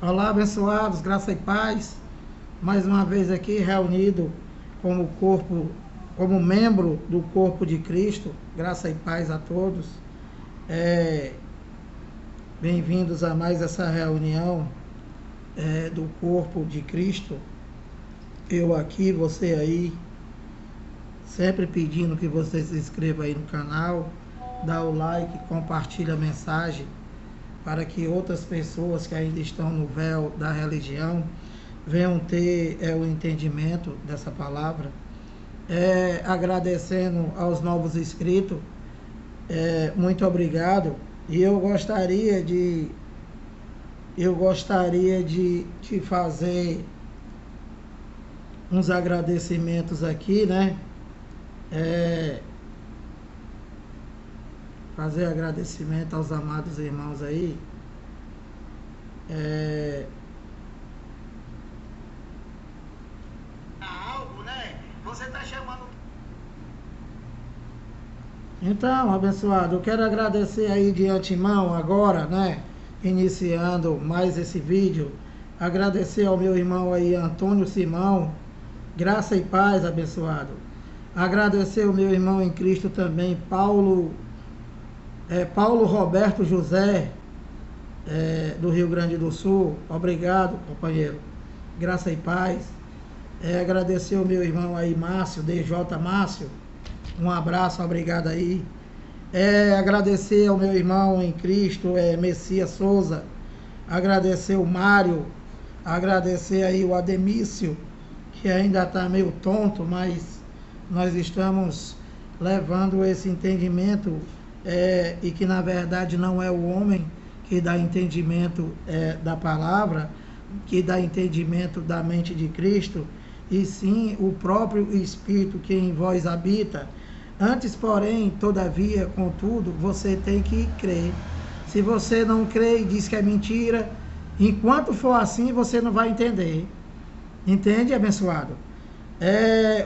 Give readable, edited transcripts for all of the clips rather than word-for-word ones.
Olá, abençoados, graça e paz. Mais uma vez aqui reunido como corpo, como membro do corpo de Cristo. Graça e paz a todos. Bem-vindos a mais essa reunião do corpo de Cristo. Eu aqui, você aí, sempre pedindo que você se inscreva aí no canal, dá o like, compartilha a mensagem, para que outras pessoas que ainda estão no véu da religião venham ter o entendimento dessa palavra. Agradecendo aos novos inscritos, muito obrigado. E eu gostaria de fazer uns agradecimentos aqui, né? Fazer agradecimento aos amados irmãos aí. Algo, né? Você está chamando. Então, abençoado, eu quero agradecer aí de antemão agora, né? Iniciando mais esse vídeo. Agradecer ao meu irmão aí, Antônio Simão. Graça e paz, abençoado. Agradecer ao meu irmão em Cristo também, Paulo Roberto José, do Rio Grande do Sul. Obrigado, companheiro. Graça e paz. Agradecer ao meu irmão aí, Márcio, DJ Márcio. Um abraço, obrigado aí. Agradecer ao meu irmão em Cristo, Messias Souza. Agradecer o Mário. Agradecer aí o Ademício, que ainda está meio tonto, mas nós estamos levando esse entendimento, e que na verdade não é o homem que dá entendimento da palavra, que dá entendimento da mente de Cristo, e sim o próprio Espírito que em vós habita. Antes, porém, todavia, contudo, você tem que crer. Se você não crê e diz que é mentira, enquanto for assim, você não vai entender. Entende, abençoado?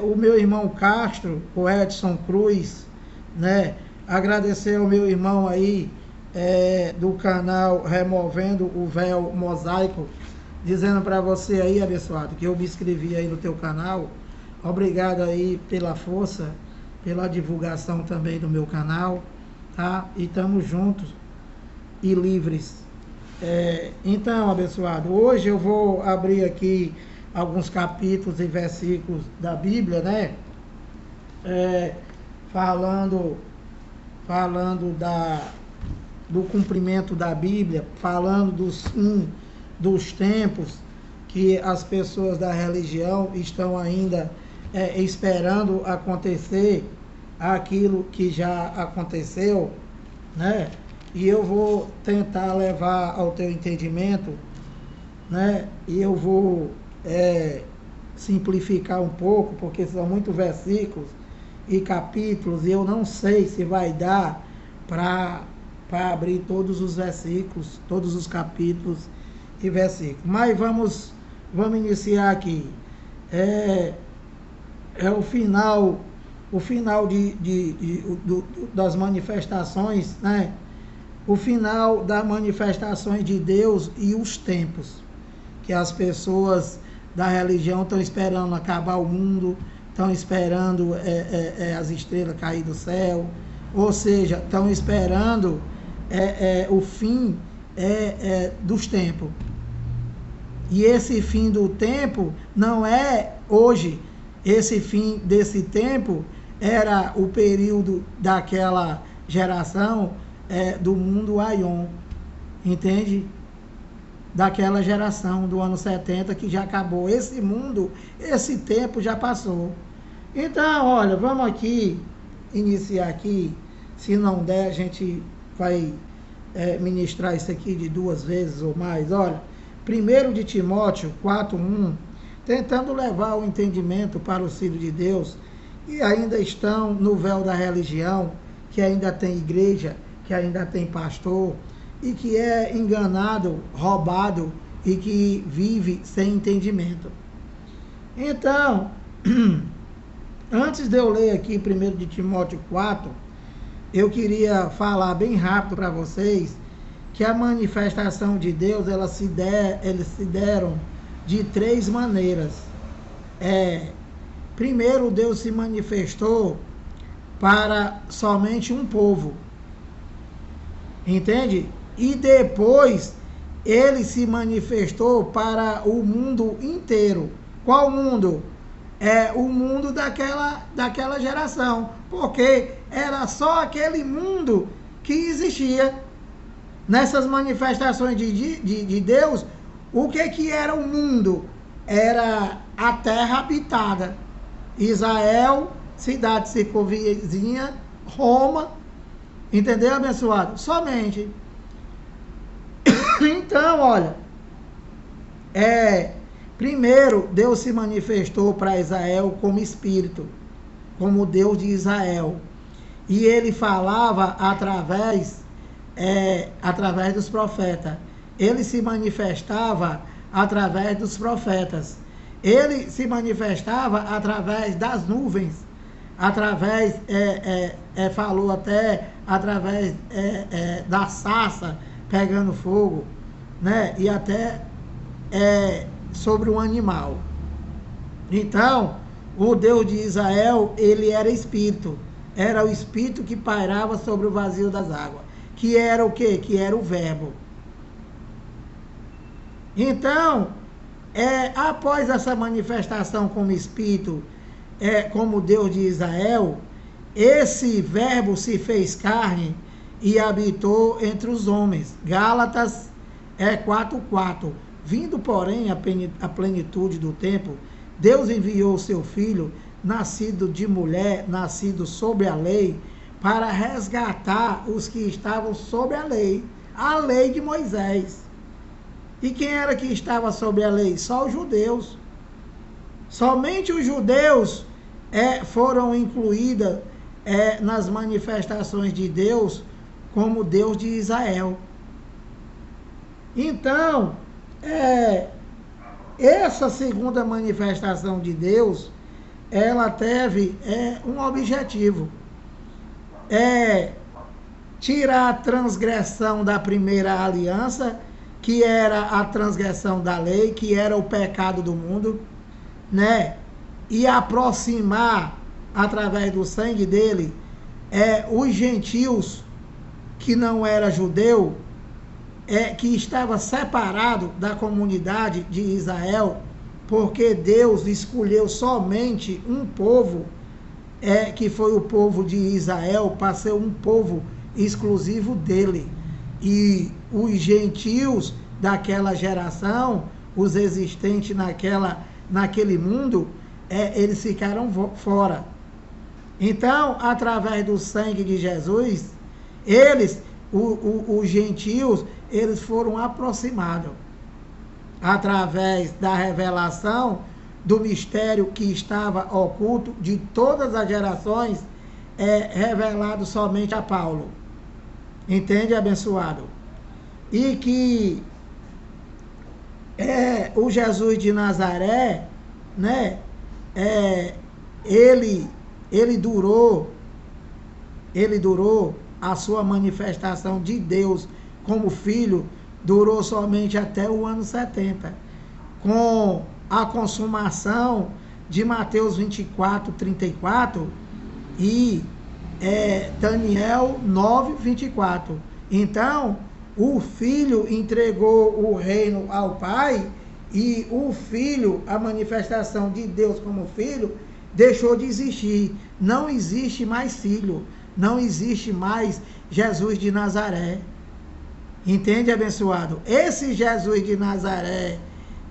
O meu irmão Castro, o Edson Cruz, né? Agradecer ao meu irmão aí, do canal Removendo o Véu Mosaico, dizendo para você aí, abençoado, que eu me inscrevi aí no teu canal. Obrigado aí pela força, pela divulgação também do meu canal, tá? E estamos juntos e livres. Então, abençoado, hoje eu vou abrir aqui alguns capítulos e versículos da Bíblia, né? Falando do cumprimento da Bíblia, falando dos fim dos tempos, que as pessoas da religião estão ainda esperando acontecer aquilo que já aconteceu, né? E eu vou tentar levar ao teu entendimento, né? E eu vou simplificar um pouco, porque são muitos versículos e capítulos, e eu não sei se vai dar para abrir todos os versículos, todos os capítulos e versículos. Mas vamos iniciar aqui. O final das manifestações, né? O final das manifestações de Deus e os tempos, que as pessoas da religião estão esperando acabar o mundo, estão esperando as estrelas cair do céu, ou seja, estão esperando o fim dos tempos. E esse fim do tempo não é hoje. Esse fim desse tempo era o período daquela geração do mundo Aion, entende? Daquela geração do ano 70 que já acabou. Esse mundo, esse tempo já passou. Então, olha, vamos aqui iniciar aqui. Se não der, a gente vai ministrar isso aqui de 2 vezes ou mais. Olha, 1 de Timóteo 4:1, tentando levar o entendimento para os filhos de Deus que ainda estão no véu da religião, que ainda tem igreja, que ainda tem pastor, e que é enganado, roubado e que vive sem entendimento. Então, antes de eu ler aqui 1 de Timóteo 4, eu queria falar bem rápido para vocês que a manifestação de Deus, eles se deram de 3 maneiras. Primeiro, Deus se manifestou para somente um povo, entende? E depois ele se manifestou para o mundo inteiro. Qual mundo? O mundo daquela geração, porque era só aquele mundo que existia. Nessas manifestações de Deus, o que era o mundo? Era a terra habitada. Israel, cidade circunvizinha, Roma, entendeu, abençoado? Somente. Então, olha, primeiro, Deus se manifestou para Israel como Espírito, como Deus de Israel. E ele falava através dos profetas. Ele se manifestava através dos profetas. Ele se manifestava através das nuvens, falou até através da sarça pegando fogo, né? E até sobre um animal. Então, o Deus de Israel, ele era Espírito. Era o Espírito que pairava sobre o vazio das águas. Que era o quê? Que era o Verbo. Então, após essa manifestação como Espírito, como Deus de Israel, esse Verbo se fez carne e habitou entre os homens. Gálatas 4:4. Vindo, porém, a plenitude do tempo, Deus enviou o seu Filho, nascido de mulher, nascido sob a lei, para resgatar os que estavam sob a lei de Moisés. E quem era que estava sob a lei? Só os judeus. Somente os judeus foram incluídos nas manifestações de Deus como Deus de Israel. Então, essa segunda manifestação de Deus, ela teve um objetivo. Tirar a transgressão da primeira aliança, que era a transgressão da lei, que era o pecado do mundo, né? E aproximar, através do sangue dele, os gentios que não era judeu, que estava separado da comunidade de Israel, porque Deus escolheu somente um povo, que foi o povo de Israel, para ser um povo exclusivo dele. E os gentios daquela geração, os existentes naquele mundo, eles ficaram fora. Então, através do sangue de Jesus, os gentios, eles foram aproximados através da revelação do mistério que estava oculto de todas as gerações, revelado somente a Paulo. Entende, abençoado? E que o Jesus de Nazaré, né? Ele durou a sua manifestação de Deus como filho, durou somente até o ano 70, com a consumação de Mateus 24:34 e Daniel 9:24. Então, o filho entregou o reino ao pai, e o filho, a manifestação de Deus como filho, deixou de existir. Não existe mais filho, não existe mais Jesus de Nazaré. Entende, abençoado? Esse Jesus de Nazaré,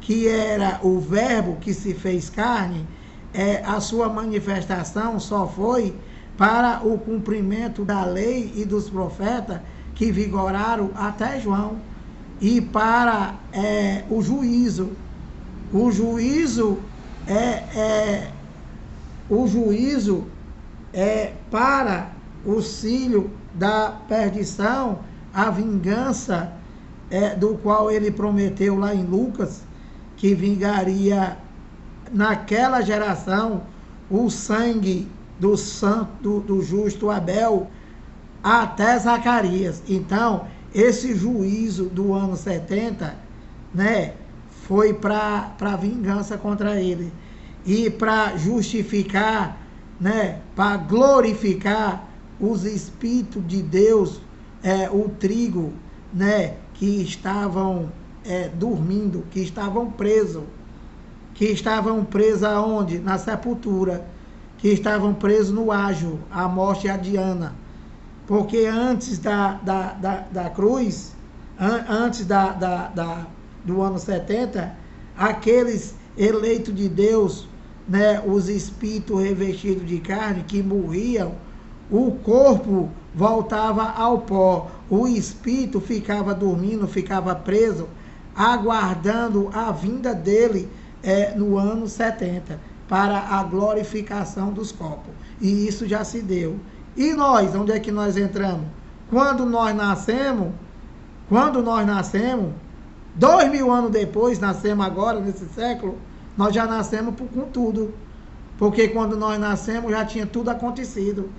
que era o Verbo que se fez carne, a sua manifestação só foi para o cumprimento da lei e dos profetas que vigoraram até João, e para o juízo. O juízo para o filho da perdição, a vingança do qual ele prometeu lá em Lucas, que vingaria naquela geração o sangue do santo, do justo Abel, até Zacarias. Então, esse juízo do ano 70, né, foi para vingança contra ele. E para justificar, né, para glorificar os espíritos de Deus, o trigo, né, que estavam dormindo, que estavam presos. Que estavam presos aonde? Na sepultura. Que estavam presos no ágio, a morte adiana. Porque antes da cruz, antes do ano 70, aqueles eleitos de Deus, né, os espíritos revestidos de carne que morriam, o corpo voltava ao pó, o espírito ficava dormindo, ficava preso, aguardando a vinda dele no ano 70, para a glorificação dos corpos. E isso já se deu. E nós, onde é que nós entramos? Quando nós nascemos, 2000 anos depois, nascemos agora, nesse século, nós já nascemos com tudo. Porque quando nós nascemos, já tinha tudo acontecido.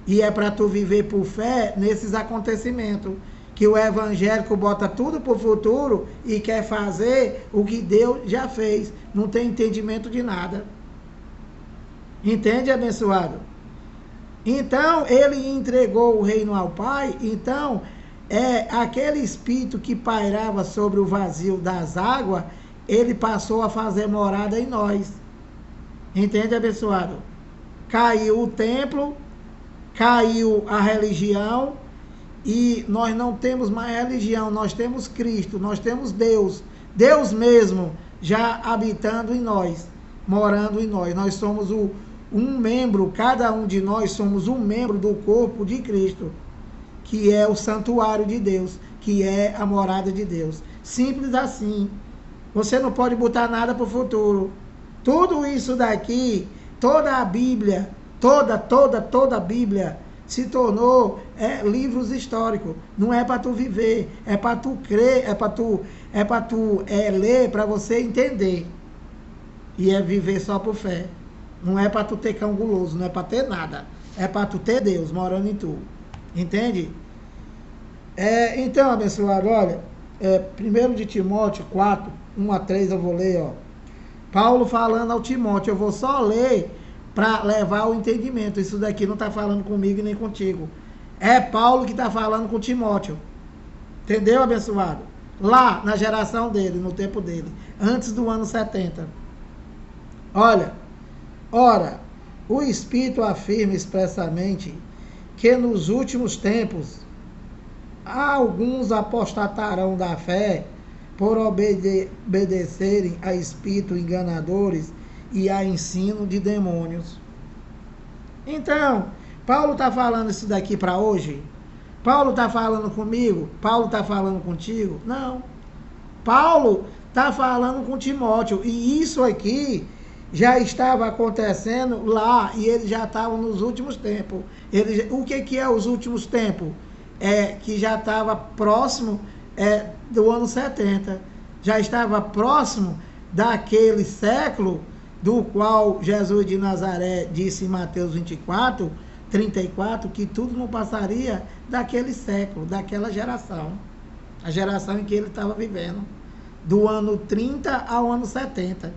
E é para tu viver por fé nesses acontecimentos. Que o evangélico bota tudo para o futuro e quer fazer o que Deus já fez. Não tem entendimento de nada. Entende, abençoado? Então, ele entregou o reino ao Pai. Então, aquele espírito que pairava sobre o vazio das águas, ele passou a fazer morada em nós. Entende, abençoado? Caiu o templo, caiu a religião, e nós não temos mais religião, nós temos Cristo, nós temos Deus, Deus mesmo já habitando em nós, morando em nós. Nós somos um membro, cada um de nós somos um membro do corpo de Cristo, que é o santuário de Deus, que é a morada de Deus. Simples assim. Você não pode botar nada para o futuro. Tudo isso daqui, toda a Bíblia, toda a Bíblia se tornou livros históricos. Não é para tu viver, é para tu crer, é para tu ler, para você entender. E é viver só por fé. Não é para tu ter cão guloso, não é para ter nada. É para tu ter Deus morando em tu. Entende? Então, abençoado, olha, 1 de Timóteo 4, 1 a 3 eu vou ler, ó. Paulo falando ao Timóteo, eu vou só ler para levar o entendimento. Isso daqui não está falando comigo e nem contigo. É Paulo que está falando com Timóteo. Entendeu, abençoado? Lá, na geração dele, no tempo dele. Antes do ano 70. Olha, ora, o Espírito afirma expressamente que nos últimos tempos alguns apostatarão da fé por obedecerem a espíritos enganadores e a ensino de demônios. Então, Paulo está falando isso daqui para hoje? Paulo está falando comigo? Paulo está falando contigo? Não. Paulo está falando com Timóteo. E isso aqui já estava acontecendo lá e eles já estavam nos últimos tempos. O que é os últimos tempos? Que já estava próximo do ano 70. Já estava próximo daquele século do qual Jesus de Nazaré disse em Mateus 24, 34, que tudo não passaria daquele século, daquela geração. A geração em que ele estava vivendo. Do ano 30 ao ano 70.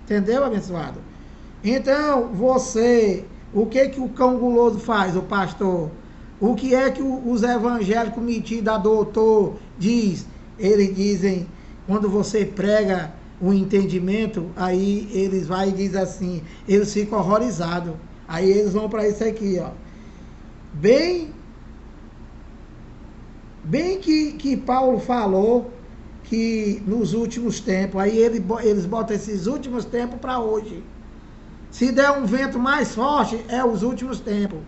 Entendeu, abençoado? Então, o que o cão guloso faz, o pastor? O que é que os evangélicos metidos a doutor diz? Eles dizem, quando você prega o entendimento, aí eles vão e dizem assim, eles ficam horrorizados. Aí eles vão para isso aqui, ó. Bem que Paulo falou que nos últimos tempos, aí eles botam esses últimos tempos para hoje. Se der um vento mais forte, é os últimos tempos.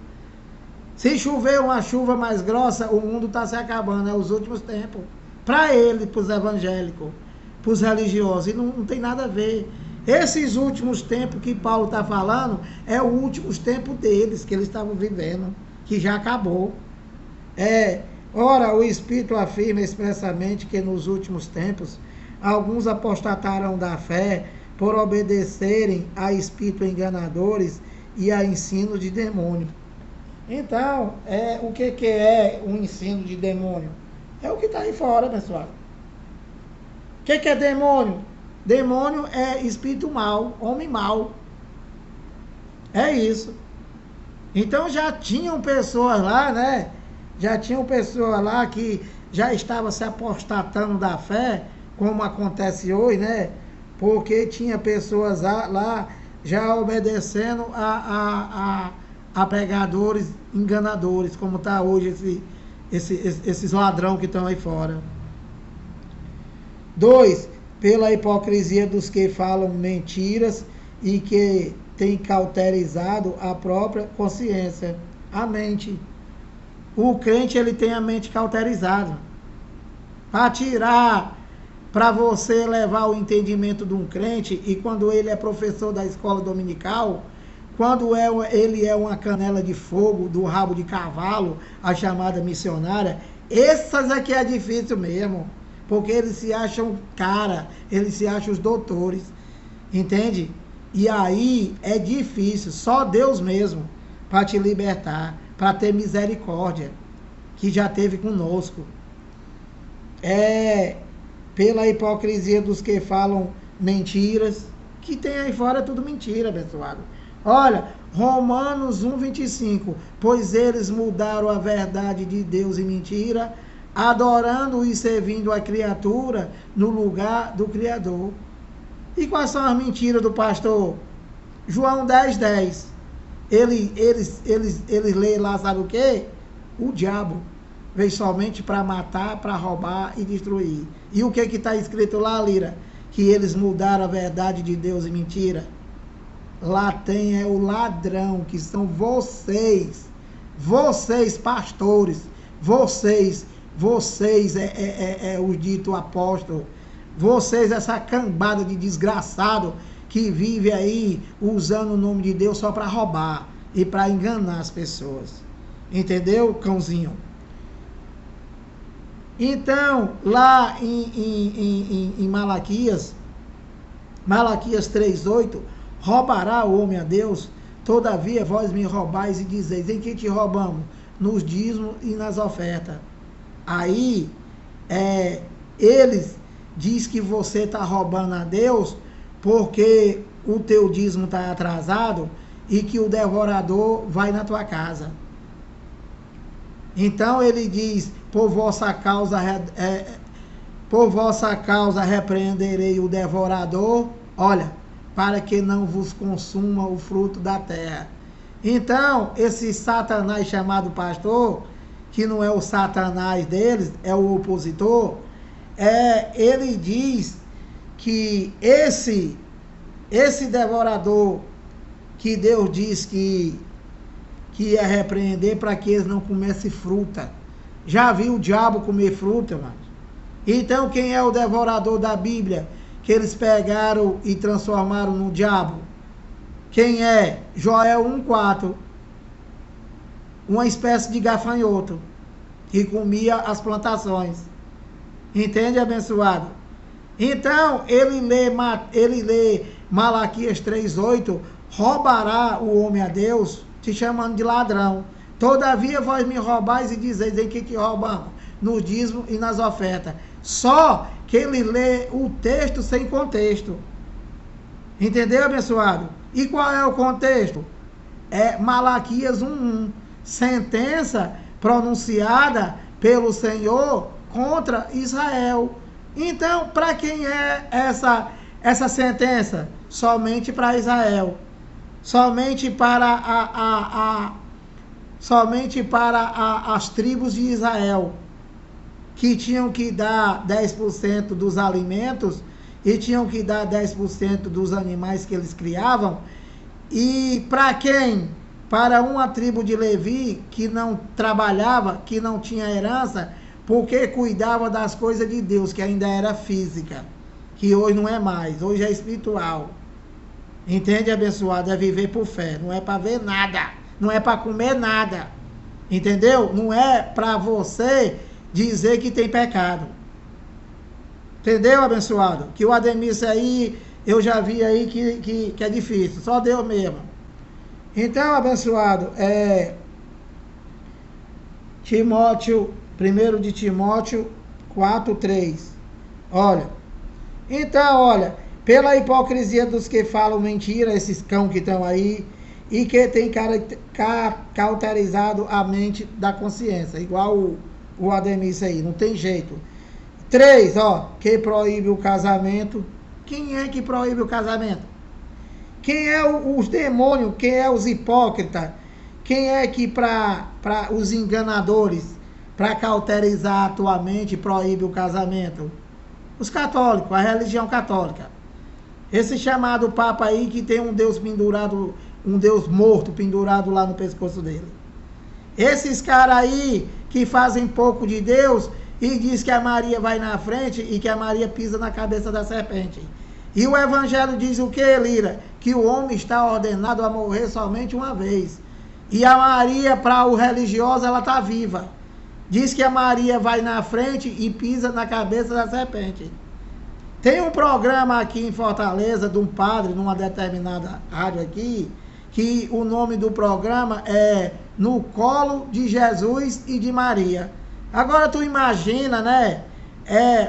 Se chover uma chuva mais grossa, o mundo está se acabando, é os últimos tempos. Para ele, para os evangélicos, para os religiosos, e não tem nada a ver. Esses últimos tempos que Paulo está falando, é os últimos tempos deles, que eles estavam vivendo, que já acabou. Ora, o Espírito afirma expressamente que nos últimos tempos, alguns apostatarão da fé por obedecerem a espíritos enganadores e a ensino de demônio. Então, o que é um ensino de demônio? É o que está aí fora, pessoal. O que é demônio? Demônio é espírito mau, homem mau. É isso. Então já tinham pessoas lá, né? Já tinham pessoas lá que já estavam se apostatando da fé, como acontece hoje, né? Porque tinha pessoas lá já obedecendo a pregadores enganadores, como está hoje esses ladrão que estão aí fora. 2, pela hipocrisia dos que falam mentiras e que têm cauterizado a própria consciência, a mente. O crente, ele tem a mente cauterizada. Para tirar, para você levar o entendimento de um crente, e quando ele é professor da escola dominical, quando ele é uma canela de fogo, do rabo de cavalo, a chamada missionária, essas aqui é difícil mesmo. Porque eles se acham cara, eles se acham os doutores, entende? E aí é difícil, só Deus mesmo, para te libertar, para ter misericórdia, que já teve conosco. É pela hipocrisia dos que falam mentiras, que tem aí fora é tudo mentira, abençoado. Olha, Romanos 1,25, pois eles mudaram a verdade de Deus em mentira, adorando e servindo a criatura no lugar do Criador. E quais são as mentiras do pastor? João 10,10. Eles lêem lá, sabe o quê? O diabo veio somente para matar, para roubar e destruir. E o que está escrito lá, Lira? Que eles mudaram a verdade de Deus em mentira. Lá tem o ladrão, que são vocês, pastores, vocês o dito apóstolo, vocês, essa cambada de desgraçado que vive aí usando o nome de Deus só para roubar e para enganar as pessoas. Entendeu, cãozinho? Então, lá em Malaquias 3,8, roubará o homem a Deus? Todavia vós me roubais e dizeis, em que te roubamos? Nos dízimos e nas ofertas. Aí, eles diz que você está roubando a Deus porque o teu dízimo está atrasado e que o devorador vai na tua casa. Então ele diz, por vossa causa repreenderei o devorador, olha, para que não vos consuma o fruto da terra. Então, esse Satanás chamado pastor, que não é o Satanás deles, é o opositor, ele diz que esse devorador que Deus diz que ia repreender para que eles não comessem fruta. Já viu o diabo comer fruta, mano? Então quem é o devorador da Bíblia que eles pegaram e transformaram no diabo? Quem é? Joel 1,4. Uma espécie de gafanhoto que comia as plantações. Entende, abençoado? Então, ele lê Malaquias 3,8, roubará o homem a Deus, te chamando de ladrão. Todavia vós me roubais e dizeis, em que te roubamos? No dízimo e nas ofertas. Só que ele lê o texto sem contexto. Entendeu, abençoado? E qual é o contexto? É Malaquias 1,1. Sentença pronunciada pelo Senhor contra Israel. Então, para quem é essa sentença? Somente para Israel. Somente para as tribos de Israel, que tinham que dar 10% dos alimentos e tinham que dar 10% dos animais que eles criavam. E para quem? Para uma tribo de Levi que não trabalhava, que não tinha herança, porque cuidava das coisas de Deus, que ainda era física, que hoje não é mais, hoje é espiritual. Entende, abençoado? É viver por fé, não é para ver nada, não é para comer nada, entendeu? Não é para você dizer que tem pecado. Entendeu, abençoado? Que o Ademir aí, eu já vi aí que é difícil, só Deus mesmo. Então, abençoado, Timóteo, 1 1 de Timóteo 4:3. Olha. Então, olha, pela hipocrisia dos que falam mentira, esses cão que estão aí, e que tem cauterizado a mente da consciência, igual o Ademir aí, não tem jeito. 3, ó, que proíbe o casamento. Quem é que proíbe o casamento? Quem é os demônios? Quem é os hipócritas? Quem é que para os enganadores, para cauterizar a tua mente, proíbe o casamento? Os católicos, a religião católica. Esse chamado Papa aí que tem um Deus pendurado, um Deus morto pendurado lá no pescoço dele. Esses caras aí que fazem pouco de Deus e diz que a Maria vai na frente e que a Maria pisa na cabeça da serpente. E o Evangelho diz o que, Lira? Que o homem está ordenado a morrer somente uma vez. E a Maria, para o religioso, ela está viva. Diz que a Maria vai na frente e pisa na cabeça da serpente. Tem um programa aqui em Fortaleza de um padre, numa determinada rádio aqui, que o nome do programa é No Colo de Jesus e de Maria. Agora tu imagina, né?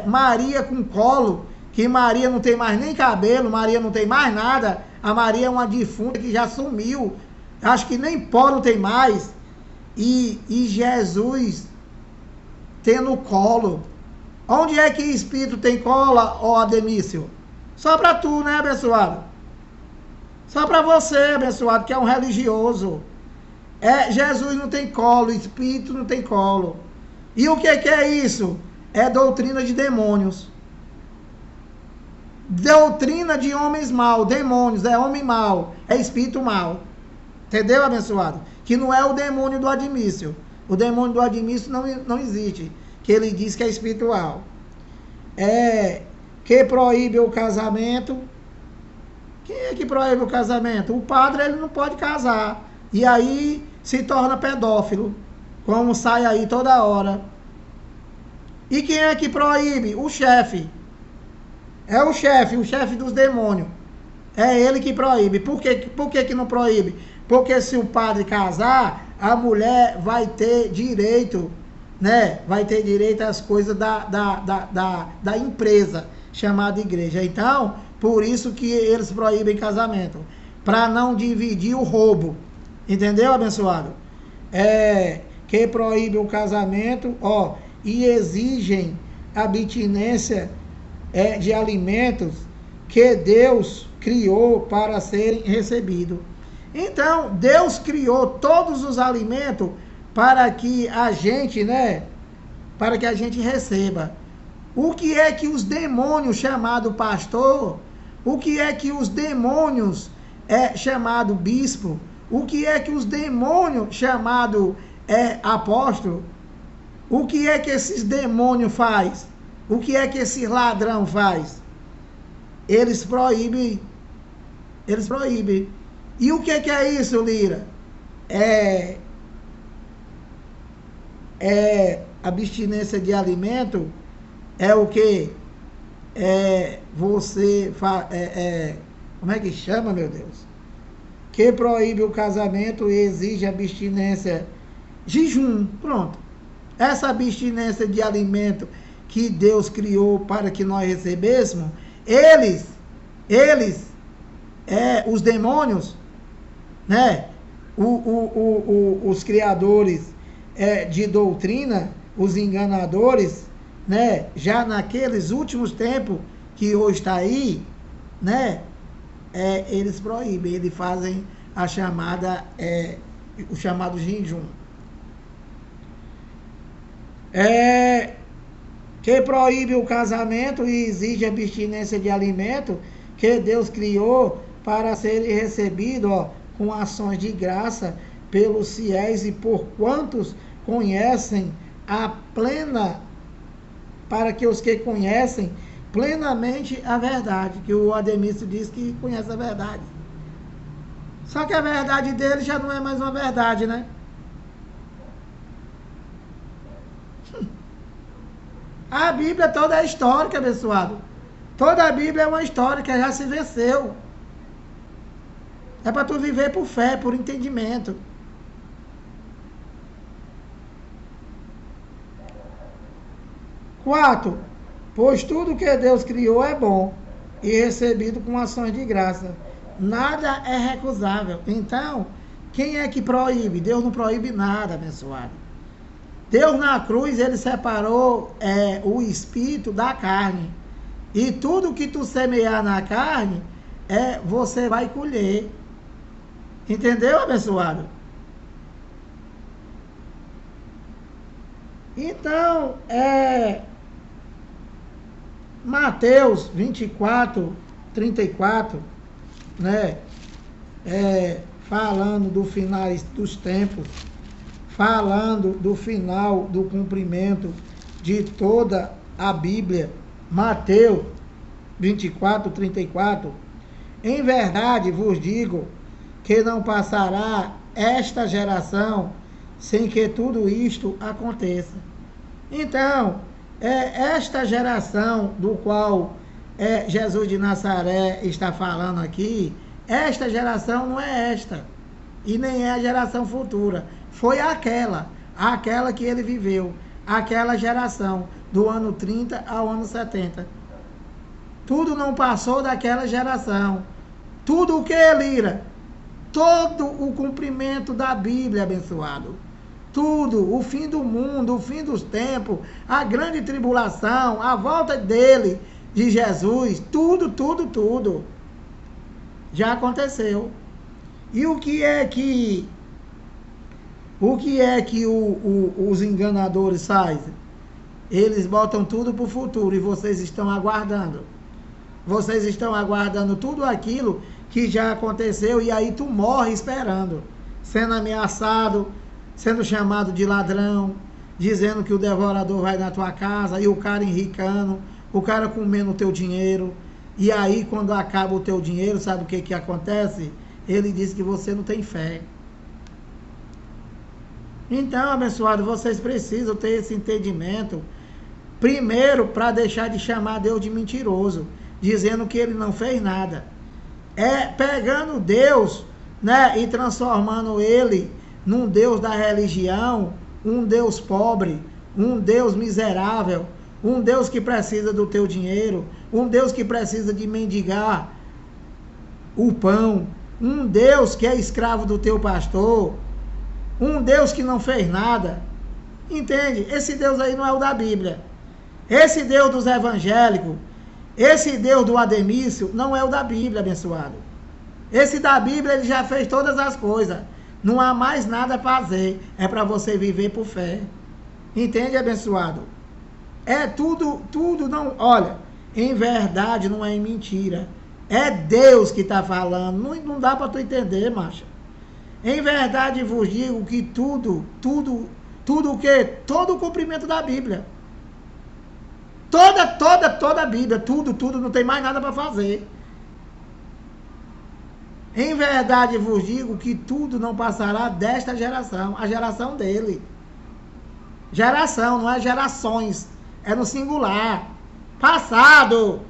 Maria com colo, que Maria não tem mais nem cabelo, Maria não tem mais nada. A Maria é uma defunta que já sumiu. Acho que nem pó não tem mais. E Jesus tendo colo. Onde é que espírito tem cola, ó Ademício? Só para tu, né, abençoado? Só para você, abençoado, que é um religioso. Jesus não tem colo, espírito não tem colo. E o que é isso? É doutrina de demônios. Doutrina de homens maus, demônios, é homem mau, é espírito mau. Entendeu, abençoado? Que não é o demônio do Admício. O demônio do Admício não existe. Que ele diz que é espiritual. Que proíbe o casamento. Quem é que proíbe o casamento? O padre, ele não pode casar. E aí se torna pedófilo. Como sai aí toda hora. E quem é que proíbe? O chefe. É o chefe dos demônios. É ele que proíbe. Por que não proíbe? Porque se o padre casar, a mulher vai ter direito, né? Vai ter direito às coisas da empresa, chamada igreja. Então, por isso que eles proíbem casamento. Para não dividir o roubo. Entendeu, abençoado? Que proíbe o casamento, ó, e exigem abstinência de alimentos que Deus criou para serem recebidos. Então, Deus criou todos os alimentos para que a gente, né, para que a gente receba. O que é que os demônios chamado pastor, o que é que os demônios chamado bispo, o que é que os demônios chamado apóstolo, o que é que esses demônios faz? O que é que esse ladrão faz? Eles proíbem. Eles proíbem. E o que é isso, Lira? Abstinência de alimento é o quê? Como é que chama, meu Deus? Que proíbe o casamento e exige abstinência. Jejum, pronto. Essa abstinência de alimento que Deus criou para que nós recebêssemos, os demônios, né? Os criadores de doutrina, os enganadores, né? Já naqueles últimos tempos que hoje está aí, né? Eles proíbem, eles fazem a chamada, o chamado jejum. Que proíbe o casamento e exige abstinência de alimento que Deus criou para serem recebidos, com ações de graça pelos fiéis e por quantos conhecem a plena, para que os que conhecem plenamente a verdade, que o Ademício diz que conhece a verdade. Só que a verdade dele já não é mais uma verdade, né? A Bíblia toda é histórica, abençoado. Toda a Bíblia é uma história que já se venceu. É para tu viver por fé, por entendimento. 4. Pois tudo que Deus criou é bom e recebido com ações de graça. Nada é recusável. Então, quem é que proíbe? Deus não proíbe nada, abençoado. Deus na cruz, ele separou o espírito da carne. E tudo que tu semear na carne, você vai colher. Entendeu, abençoado? Então, Mateus 24, 34, né? Falando do final dos tempos, falando do final do cumprimento de toda a Bíblia. Mateus 24, 34. Em verdade vos digo que não passará esta geração sem que tudo isto aconteça. Então, esta geração do qual Jesus de Nazaré está falando aqui, esta geração não é esta, e nem é a geração futura, foi aquela que ele viveu, aquela geração, do ano 30 ao ano 70. Tudo não passou daquela geração. Tudo o que, Elira? Todo o cumprimento da Bíblia, abençoado. Tudo, o fim do mundo, o fim dos tempos, a grande tribulação, a volta dele, de Jesus, tudo. Já aconteceu. E o que é que os enganadores fazem? Eles botam tudo para o futuro e vocês estão aguardando. Vocês estão aguardando tudo aquilo que já aconteceu e aí tu morre esperando, sendo ameaçado, sendo chamado de ladrão, dizendo que o devorador vai na tua casa e o cara enricando, o cara comendo o teu dinheiro. E aí quando acaba o teu dinheiro, sabe o que acontece? Ele diz que você não tem fé. Então, abençoado, vocês precisam ter esse entendimento. Primeiro, para deixar de chamar Deus de mentiroso, dizendo que ele não fez nada. Pegando Deus, né, e transformando ele num Deus da religião, um Deus pobre, um Deus miserável, um Deus que precisa do teu dinheiro, um Deus que precisa de mendigar o pão, um Deus que é escravo do teu pastor, um Deus que não fez nada. Entende? Esse Deus aí não é o da Bíblia. Esse Deus dos evangélicos, esse Deus do Ademício, não é o da Bíblia, abençoado. Esse da Bíblia, ele já fez todas as coisas. Não há mais nada a fazer. É para você viver por fé. Entende, abençoado? Tudo não... Olha, em verdade não é em mentira. É Deus que está falando. Não dá para tu entender, macho. Em verdade vos digo que tudo o que? Todo o cumprimento da Bíblia. Toda a Bíblia, tudo, não tem mais nada para fazer. Em verdade vos digo que tudo não passará desta geração, a geração dele. Geração, não é gerações, é no singular. Passado.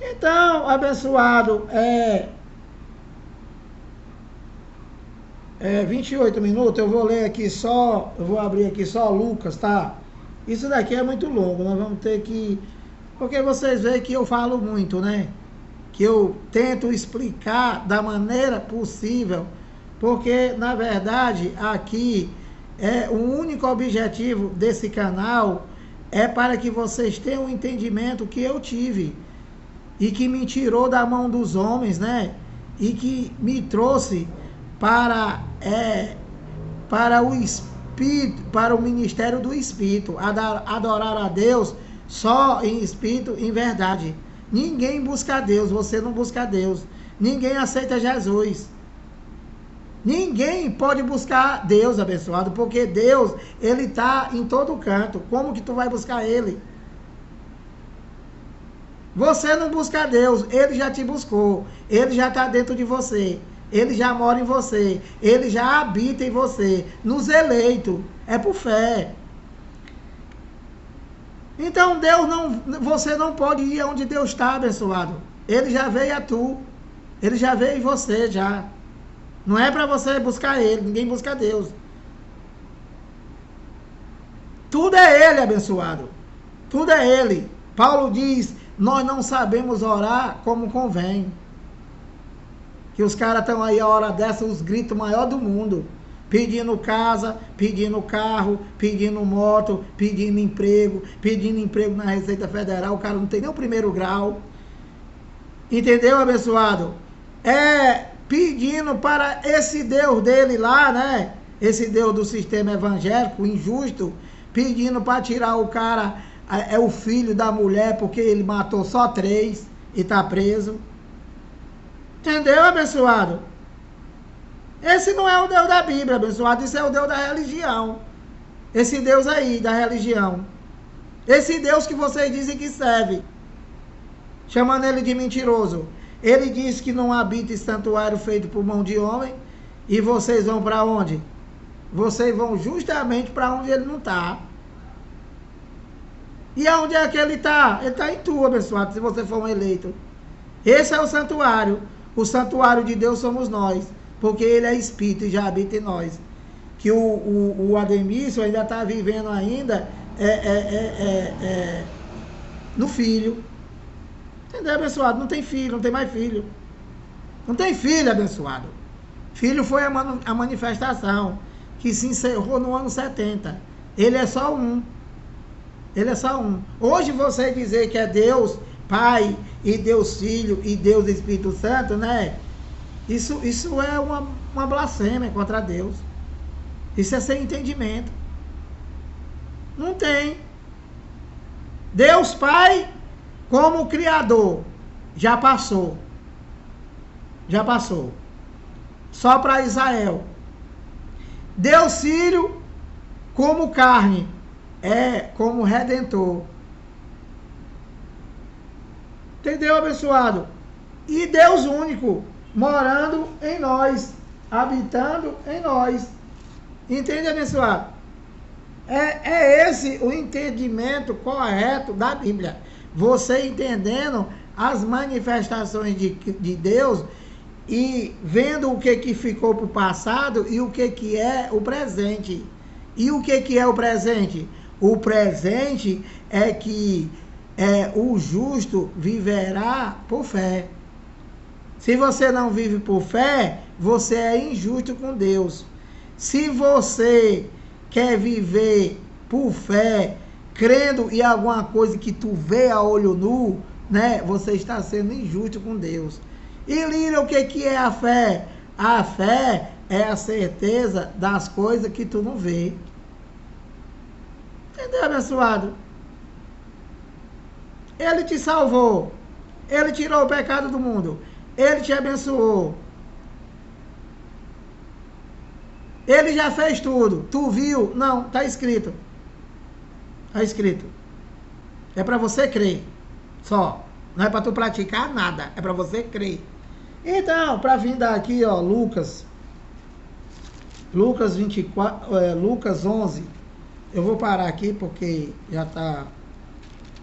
Então, abençoado, 28 minutos, eu vou ler aqui só, eu vou abrir aqui só Lucas, tá? Isso daqui é muito longo, nós vamos ter que... Porque vocês veem que eu falo muito, né? Que eu tento explicar da maneira possível, porque, na verdade, aqui, o único objetivo desse canal é para que vocês tenham o entendimento que eu tive e que me tirou da mão dos homens, né? E que me trouxe para o Espírito, para o ministério do Espírito, adorar a Deus só em Espírito, em verdade. Ninguém busca a Deus, você não busca a Deus. Ninguém aceita Jesus. Ninguém pode buscar Deus, abençoado, porque Deus, ele está em todo canto. Como que tu vai buscar ele? Você não busca Deus, ele já te buscou. Ele já está dentro de você. Ele já mora em você. Ele já habita em você. Nos eleitos. É por fé. Então você não pode ir aonde Deus está, abençoado. Ele já veio a tu. Ele já veio em você já. Não é para você buscar ele. Ninguém busca Deus. Tudo é Ele, abençoado. Tudo é Ele. Paulo diz, nós não sabemos orar como convém. Que os caras estão aí a hora dessa, os gritos maior do mundo. Pedindo casa, pedindo carro, pedindo moto, pedindo emprego na Receita Federal. O cara não tem nem o primeiro grau. Entendeu, abençoado? Pedindo para esse Deus dele lá, né? Esse Deus do sistema evangélico, injusto, pedindo para tirar o cara, o filho da mulher, porque ele matou só 3 e está preso. Entendeu, abençoado? Esse não é o Deus da Bíblia, abençoado. Isso é o Deus da religião. Esse Deus aí, da religião. Esse Deus que vocês dizem que serve. Chamando ele de mentiroso. Ele diz que não habita em santuário feito por mão de homem. E vocês vão para onde? Vocês vão justamente para onde ele não está. E aonde é que ele está? Ele está em tu, abençoado, se você for um eleito. Esse é o santuário. O santuário de Deus somos nós. Porque ele é espírito e já habita em nós. Que o Ademício ainda está vivendo ainda no filho. Entendeu, abençoado? Não tem filho, não tem mais filho. Não tem filho, abençoado. Filho foi a manifestação que se encerrou no ano 70. Ele é só um. Ele é só um. Hoje você dizer que é Deus Pai e Deus Filho e Deus Espírito Santo, né? Isso é uma blasfêmia contra Deus. Isso é sem entendimento. Não tem. Deus Pai como Criador já passou. Já passou. Só para Israel. Deus Filho como carne, como Redentor. Entendeu, abençoado? E Deus único, morando em nós, habitando em nós. Entende, abençoado? É esse o entendimento correto da Bíblia. Você entendendo as manifestações de Deus e vendo o que ficou para o passado e o que é o presente. E o que é o presente? O presente é que o justo viverá por fé. Se você não vive por fé, você é injusto com Deus. Se você quer viver por fé, crendo em alguma coisa que tu vê a olho nu, né? Você está sendo injusto com Deus. E Líria, o que é a fé? A fé é a certeza das coisas que tu não vê. Entendeu, abençoado? Ele te salvou. Ele tirou o pecado do mundo. Ele te abençoou. Ele já fez tudo. Tu viu? Não, está escrito. Está escrito. É para você crer. Só. Não é para tu praticar nada. É para você crer. Então, para vir daqui, ó, Lucas 24, Lucas 11. Eu vou parar aqui porque já tá...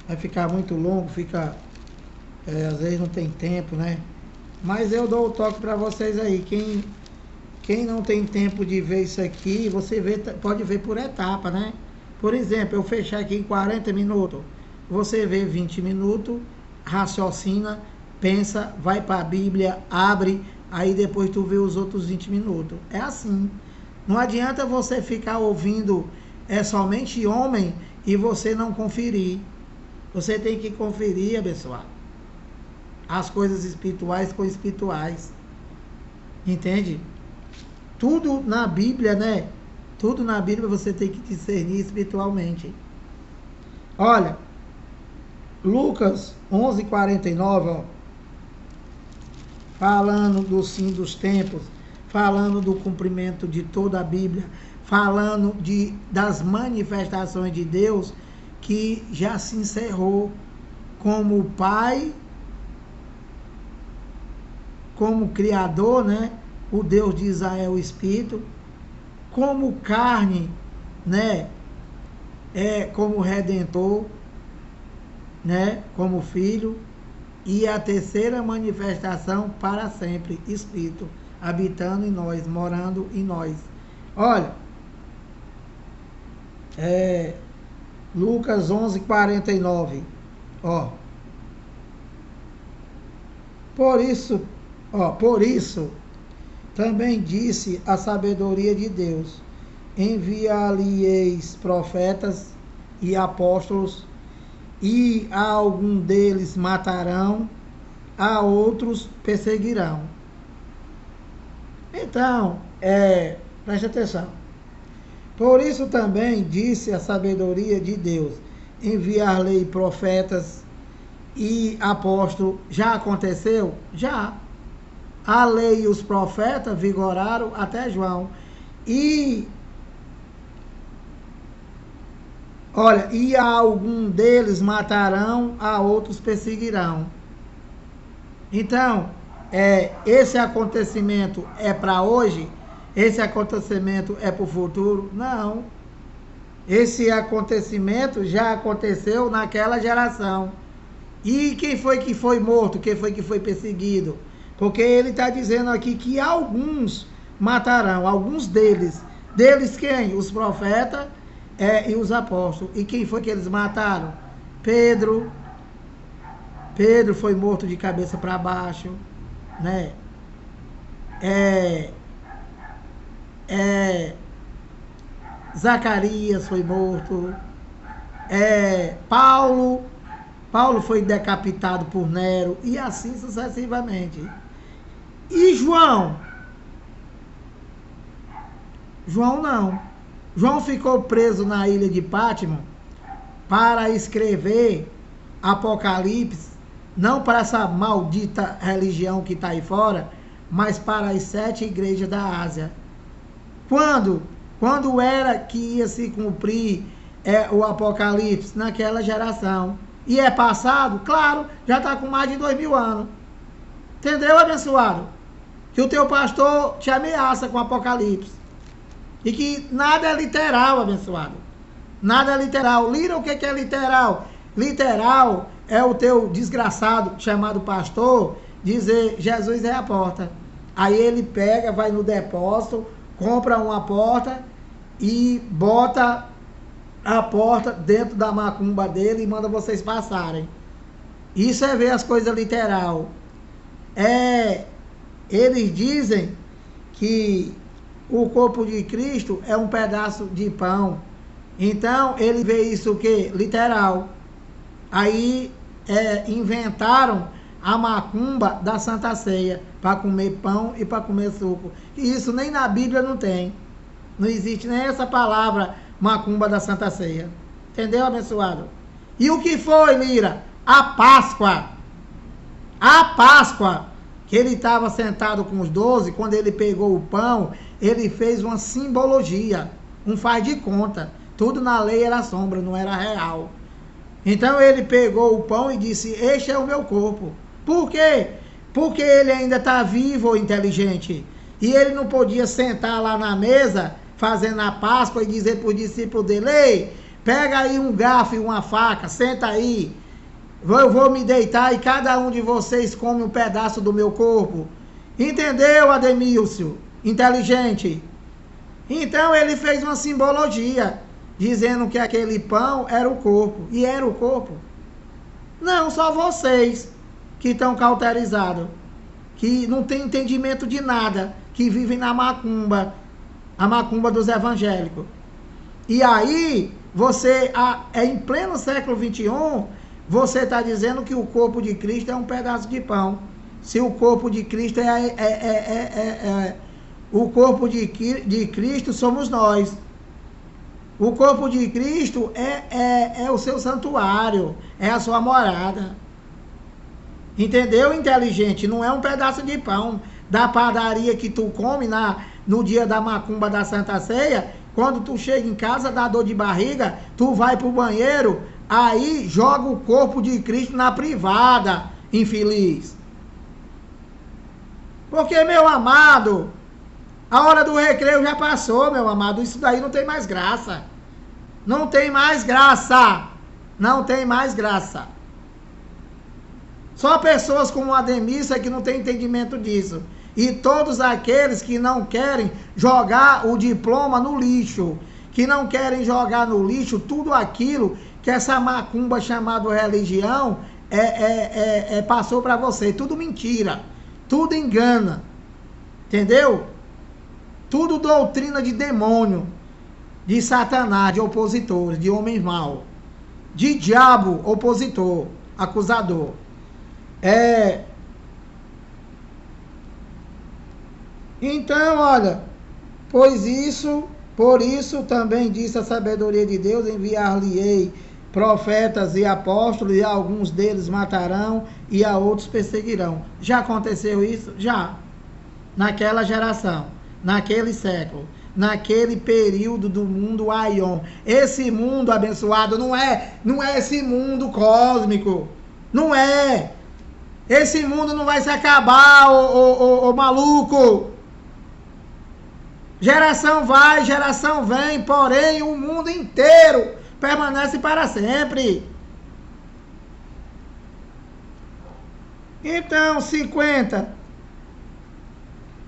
Vai ficar muito longo, fica... às vezes não tem tempo, né? Mas eu dou o toque para vocês aí. Quem não tem tempo de ver isso aqui, você pode ver por etapa, né? Por exemplo, eu fechar aqui em 40 minutos. Você vê 20 minutos, raciocina, pensa, vai para a Bíblia, abre, aí depois tu vê os outros 20 minutos. É assim. Não adianta você ficar ouvindo somente homem e você não conferir. Você tem que conferir, abençoado, as coisas espirituais com espirituais. Entende? Tudo na Bíblia, né? Tudo na Bíblia você tem que discernir espiritualmente. Olha, Lucas 11:49, ó, falando do fim dos tempos, falando do cumprimento de toda a Bíblia, falando das manifestações de Deus que já se encerrou como Pai, como Criador, né? O Deus de Israel, o Espírito, como carne, né? Como Redentor, né? Como Filho, e a terceira manifestação para sempre, Espírito, habitando em nós, morando em nós. Olha, Lucas 11:49. Ó. Por isso também disse a sabedoria de Deus: enviar-lhe-eis profetas e apóstolos, e a algum deles matarão, a outros perseguirão. Então, preste atenção. Por isso também disse a sabedoria de Deus: enviar-lhe profetas e apóstolos. Já aconteceu? Já. A lei e os profetas vigoraram até João. E a algum deles matarão, a outros perseguirão. Então, esse acontecimento é para hoje? Esse acontecimento é para o futuro? Não. Esse acontecimento já aconteceu naquela geração. E quem foi que foi morto? Quem foi que foi perseguido? Porque ele está dizendo aqui que alguns matarão, alguns deles. Deles quem? Os profetas e os apóstolos. E quem foi que eles mataram? Pedro. Pedro foi morto de cabeça para baixo, né? Zacarias foi morto. Paulo foi decapitado por Nero, e assim sucessivamente. E João? João não. João ficou preso na ilha de Pátimo para escrever Apocalipse, não para essa maldita religião que está aí fora, mas para as 7 igrejas da Ásia. Quando era que ia se cumprir o Apocalipse? Naquela geração. E é passado? Claro, já está com mais de 2000 anos. Entendeu, abençoado? Que o teu pastor te ameaça com Apocalipse. E que nada é literal, abençoado. Nada é literal. Lira, o que é literal? Literal é o teu desgraçado chamado pastor dizer: Jesus é a porta. Aí ele pega, vai no depósito, compra uma porta e bota a porta dentro da macumba dele e manda vocês passarem. Isso é ver as coisas literal. Eles dizem que o corpo de Cristo é um pedaço de pão. Então, ele vê isso o quê? Literal. Aí, inventaram a macumba da Santa Ceia, para comer pão e para comer suco. E isso nem na Bíblia não tem. Não existe nem essa palavra macumba da Santa Ceia. Entendeu, abençoado? E o que foi, Lira? A Páscoa. A Páscoa, que ele estava sentado com os 12, quando ele pegou o pão, ele fez uma simbologia, um faz de conta. Tudo na lei era sombra, não era real. Então ele pegou o pão e disse: este é o meu corpo. Por quê? Porque ele ainda está vivo ou inteligente. E ele não podia sentar lá na mesa, fazendo a Páscoa, e dizer para os discípulos dele: ei, pega aí um garfo e uma faca, senta aí. Eu vou me deitar e cada um de vocês come um pedaço do meu corpo. Entendeu, Ademilcio? Inteligente. Então ele fez uma simbologia, dizendo que aquele pão era o corpo. E era o corpo. Não, só vocês que estão cauterizados, que não tem entendimento de nada, que vivem na macumba, a macumba dos evangélicos. E aí, você, em pleno século XXI, você está dizendo que o corpo de Cristo é um pedaço de pão. Se o corpo de Cristo o corpo de Cristo somos nós. O corpo de Cristo é o seu santuário, é a sua morada. Entendeu, inteligente? Não é um pedaço de pão da padaria que tu come no dia da macumba da Santa Ceia. Quando tu chega em casa, dá dor de barriga, tu vai pro banheiro, aí joga o corpo de Cristo na privada, infeliz. Porque, meu amado, a hora do recreio já passou, meu amado. Isso daí não tem mais graça. Não tem mais graça. Não tem mais graça. Só pessoas como o Ademilson é que não tem entendimento disso. E todos aqueles que não querem jogar o diploma no lixo, que não querem jogar no lixo tudo aquilo que essa macumba chamada religião passou para você. Tudo mentira, tudo engana, entendeu? Tudo doutrina de demônio, de Satanás, de opositores, de homens maus, de diabo opositor, acusador. Então, olha, por isso também disse a sabedoria de Deus, enviar-lhe-ei profetas e apóstolos, e alguns deles matarão, e a outros perseguirão. Já aconteceu isso? Já. Naquela geração, naquele século, naquele período do mundo Aion. Esse mundo abençoado não é esse mundo cósmico. Não é. Esse mundo não vai se acabar, ô maluco. Geração vai, geração vem, porém o mundo inteiro permanece para sempre. Então, 50.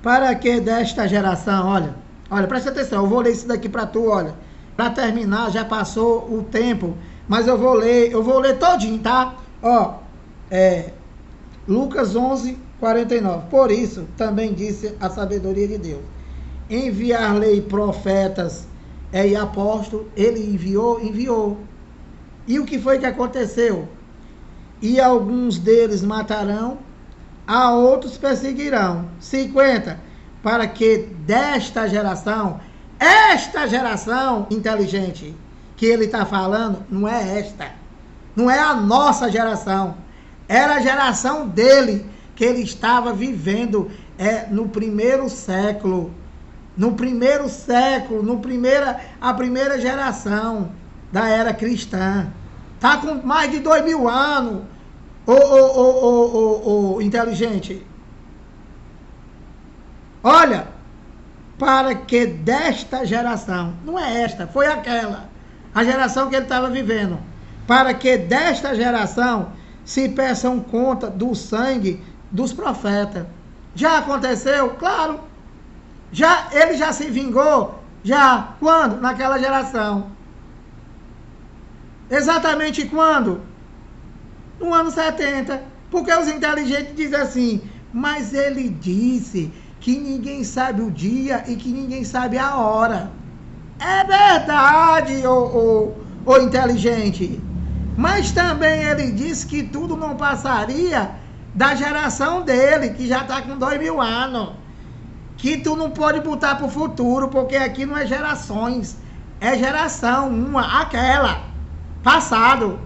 Para que desta geração, olha, presta atenção, eu vou ler isso daqui para tu, olha. Para terminar, já passou o tempo, mas eu vou ler todinho, tá? Ó, Lucas 11, 49. Por isso, também disse a sabedoria de Deus, enviar-lhe profetas e apóstolos. Ele enviou. E o que foi que aconteceu? E alguns deles matarão, a outros perseguirão. 50. Para que desta geração, esta geração inteligente que ele está falando, não é esta. Não é a nossa geração. Era a geração dele, que ele estava vivendo no primeiro século. A primeira geração da era cristã. Está com mais de 2000 anos, inteligente. Olha, para que desta geração, não é esta, foi aquela, a geração que ele estava vivendo, para que desta geração se peçam conta do sangue dos profetas. Já aconteceu? Claro. Ele já se vingou? Já. Quando? Naquela geração. Exatamente quando? No ano 70. Porque os inteligentes dizem assim, mas ele disse que ninguém sabe o dia e que ninguém sabe a hora. É verdade, ô inteligente. Mas também ele disse que tudo não passaria da geração dele, que já está com 2000 anos. Que tu não pode botar para o futuro, porque aqui não é gerações, é geração uma, aquela, passado.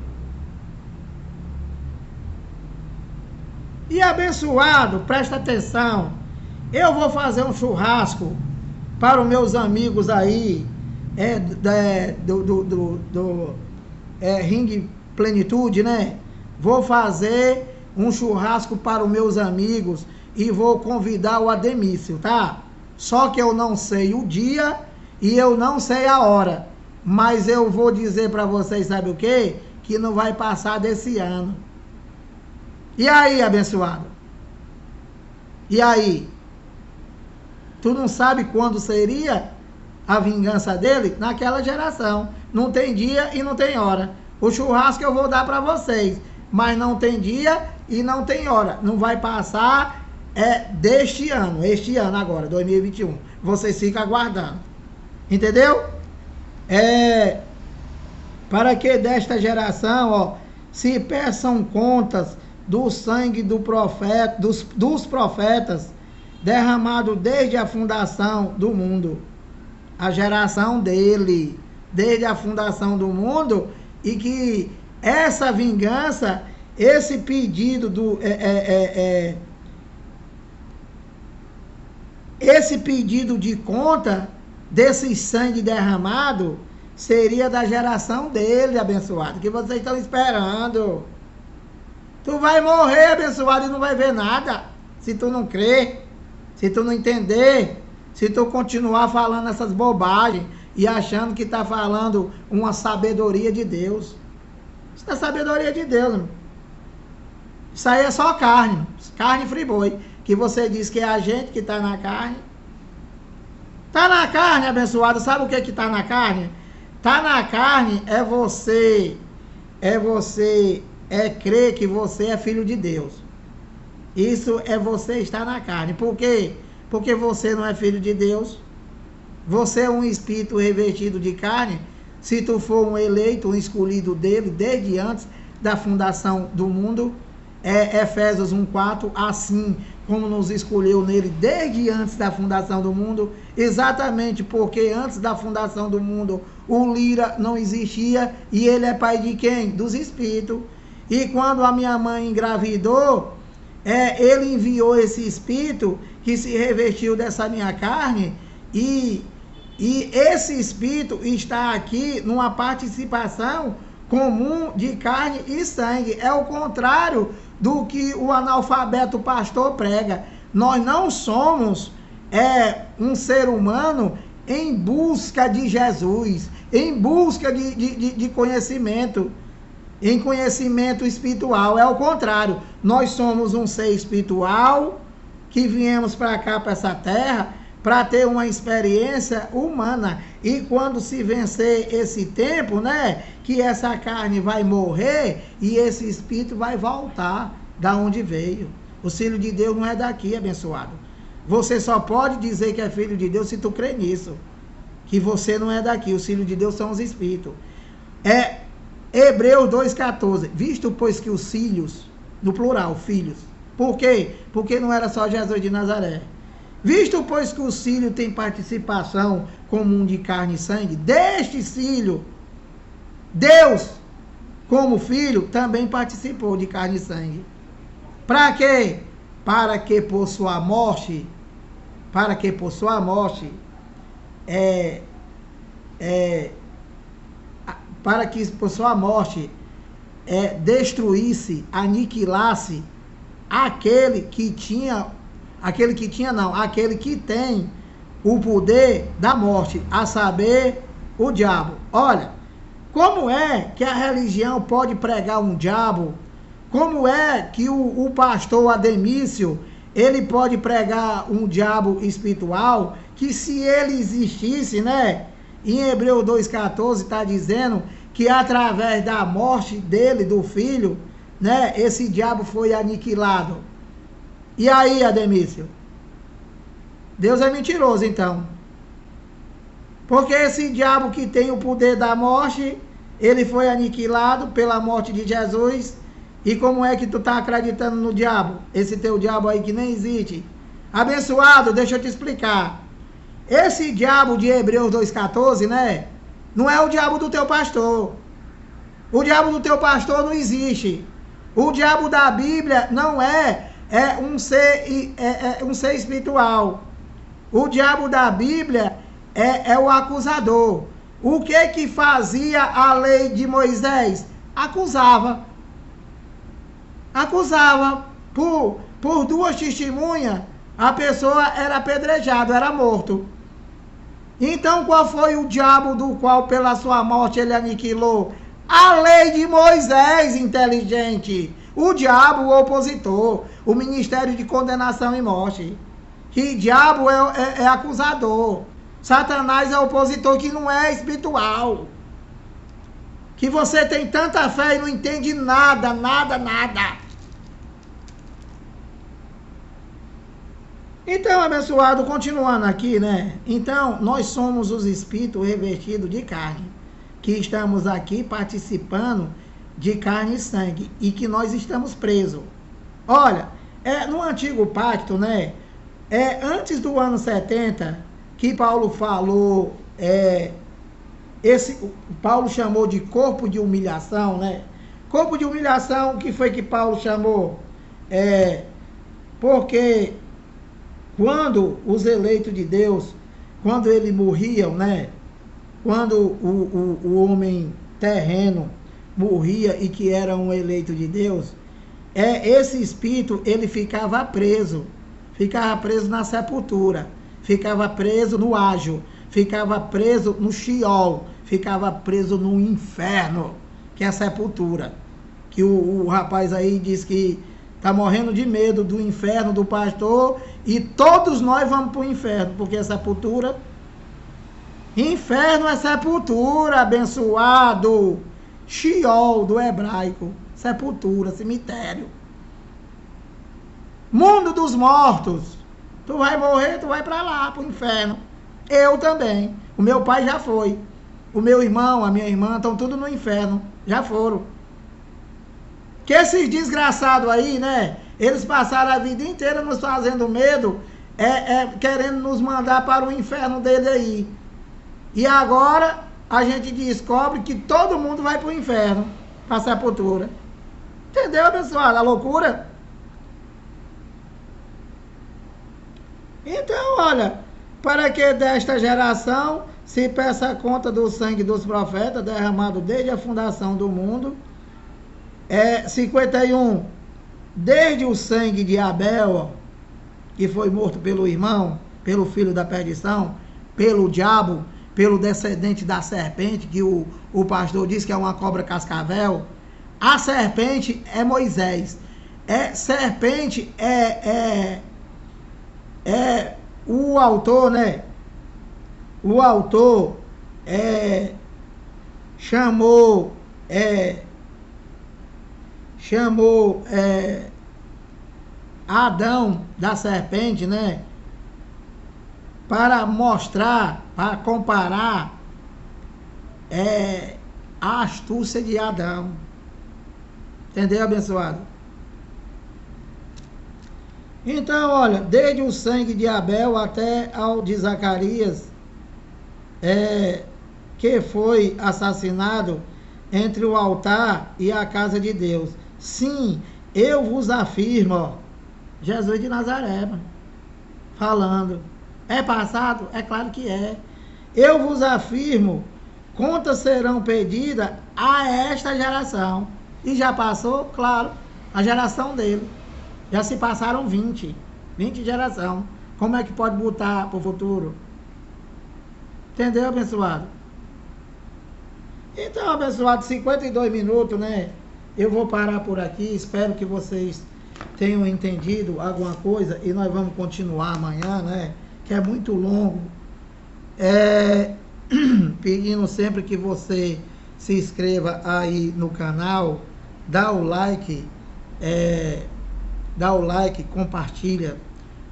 E abençoado, presta atenção, eu vou fazer um churrasco para os meus amigos aí, Ring Plenitude, né? Vou fazer um churrasco para os meus amigos e vou convidar o Ademício, tá? Só que eu não sei o dia e eu não sei a hora. Mas eu vou dizer para vocês, sabe o quê? Que não vai passar desse ano. E aí, abençoado? E aí? Tu não sabe quando seria a vingança dele? Naquela geração. Não tem dia e não tem hora. O churrasco eu vou dar para vocês. Mas não tem dia e não tem hora. Não vai passar deste ano. Este ano agora, 2021. Vocês ficam aguardando. Entendeu? Para que desta geração, se peçam contas do sangue do profeta, dos profetas, derramado desde a fundação do mundo. A geração dele, desde a fundação do mundo, e que essa vingança, esse pedido esse pedido de conta desse sangue derramado seria da geração dele, abençoado, que vocês estão esperando. Tu vai morrer, abençoado, e não vai ver nada, se tu não crer, se tu não entender, se tu continuar falando essas bobagens e achando que está falando uma sabedoria de Deus. Isso não é sabedoria de Deus, irmão. Isso aí é só carne friboi, que você diz que é a gente que está na carne. Tá na carne, abençoado. Sabe o que tá na carne? Tá na carne é crer que você é filho de Deus. Isso é você estar na carne. Por quê? Porque você não é filho de Deus. Você é um espírito revestido de carne. Se tu for um eleito, um escolhido dele, desde antes da fundação do mundo, Efésios 1:4, assim como nos escolheu nele desde antes da fundação do mundo, exatamente porque antes da fundação do mundo o Lira não existia, e ele é pai de quem? Dos espíritos. E quando a minha mãe engravidou, ele enviou esse espírito que se revestiu dessa minha carne, e esse espírito está aqui numa participação comum de carne e sangue. É o contrário do que o analfabeto pastor prega. Nós não somos um ser humano em busca de Jesus, em busca de conhecimento, em conhecimento espiritual. É o contrário. Nós somos um ser espiritual que viemos para cá, para essa terra, para ter uma experiência humana. E quando se vencer esse tempo, né, que essa carne vai morrer e esse espírito vai voltar da onde veio. O filho de Deus não é daqui, abençoado. Você só pode dizer que é filho de Deus se tu crê nisso, que você não é daqui. Os filhos de Deus são os espíritos. Hebreus 2:14, visto pois que os filhos, no plural, filhos. Por quê? Porque não era só Jesus de Nazaré. Visto, pois, que os filhos têm participação comum de carne e sangue, destes filhos, Deus, como filho, também participou de carne e sangue. Para quê? Para que por sua morte, destruísse, aniquilasse aquele que tem o poder da morte, a saber, o diabo. Olha, como é que a religião pode pregar um diabo? Como é que o pastor Ademício, ele pode pregar um diabo espiritual, que se ele existisse, né? Em Hebreus 2:14 está dizendo que através da morte dele, do filho, né, esse diabo foi aniquilado. E aí, Ademício? Deus é mentiroso, então. Porque esse diabo que tem o poder da morte, ele foi aniquilado pela morte de Jesus. E como é que tu tá acreditando no diabo? Esse teu diabo aí que nem existe. Abençoado, deixa eu te explicar. Esse diabo de Hebreus 2:14, né? Não é o diabo do teu pastor. O diabo do teu pastor não existe. O diabo da Bíblia não é um ser espiritual. O diabo da Bíblia é o acusador. O que fazia a lei de Moisés? Acusava. Por duas testemunhas, a pessoa era apedrejada, era morto. Então qual foi o diabo do qual pela sua morte ele aniquilou? A lei de Moisés, inteligente. O diabo, o opositor, o ministério de condenação e morte. Que diabo é acusador. Satanás é opositor, que não é espiritual. Que você tem tanta fé e não entende nada. Então, abençoado, continuando aqui, né? Então, nós somos os espíritos revestidos de carne, que estamos aqui participando de carne e sangue, e que nós estamos presos. Olha, no antigo pacto, né? Antes do ano 70, que Paulo falou, Paulo chamou de corpo de humilhação, né? Corpo de humilhação, o que foi que Paulo chamou? Porque quando os eleitos de Deus, quando eles morriam, né? Quando o homem terreno morria e que era um eleito de Deus, esse espírito, ele ficava preso na sepultura, ficava preso no ágio, ficava preso no Sheol, ficava preso no inferno, que é a sepultura. Que o rapaz aí diz que está morrendo de medo do inferno do pastor, e todos nós vamos para o inferno, porque a sepultura Inferno é sepultura, abençoado. Sheol, do hebraico. Sepultura, cemitério. Mundo dos mortos. Tu vai morrer, tu vai para lá, pro inferno. Eu também. O meu pai já foi. O meu irmão, a minha irmã, estão tudo no inferno. Já foram. Que esses desgraçados aí, né? Eles passaram a vida inteira nos fazendo medo, querendo nos mandar para o inferno dele aí. E agora a gente descobre que todo mundo vai para o inferno, para a sepultura. Entendeu, abençoado? A loucura? Então, olha, para que desta geração se peça a conta do sangue dos profetas derramado desde a fundação do mundo. 51, desde o sangue de Abel, que foi morto pelo irmão, pelo filho da perdição, pelo diabo, pelo descendente da serpente, que o pastor diz que é uma cobra cascavel. A serpente é Moisés. Serpente é o autor, né? O autor chamou Adão da serpente, né? Para mostrar, para comparar a astúcia de Adão. Entendeu, abençoado? Então, olha, desde o sangue de Abel até ao de Zacarias, que foi assassinado entre o altar e a casa de Deus. Sim, eu vos afirmo, ó, Jesus de Nazaré, falando. É passado? É claro que é. Eu vos afirmo, contas serão pedidas a esta geração. E já passou, claro, a geração dele. Já se passaram 20 gerações. Como é que pode botar para o futuro? Entendeu, abençoado? Então, abençoado, 52 minutos, né? Eu vou parar por aqui. Espero que vocês tenham entendido alguma coisa. E nós vamos continuar amanhã, né? Que é muito longo. Pedindo sempre que você se inscreva aí no canal. Dá o like. Compartilha.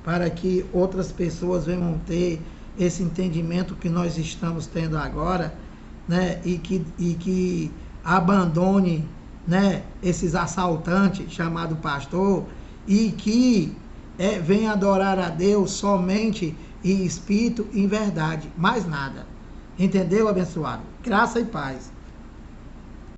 Para que outras pessoas venham ter esse entendimento que nós estamos tendo agora, né? E que abandone, né, esses assaltantes chamado pastor, e que venha adorar a Deus somente em espírito e em verdade, mais nada. Entendeu, abençoado? Graça e paz.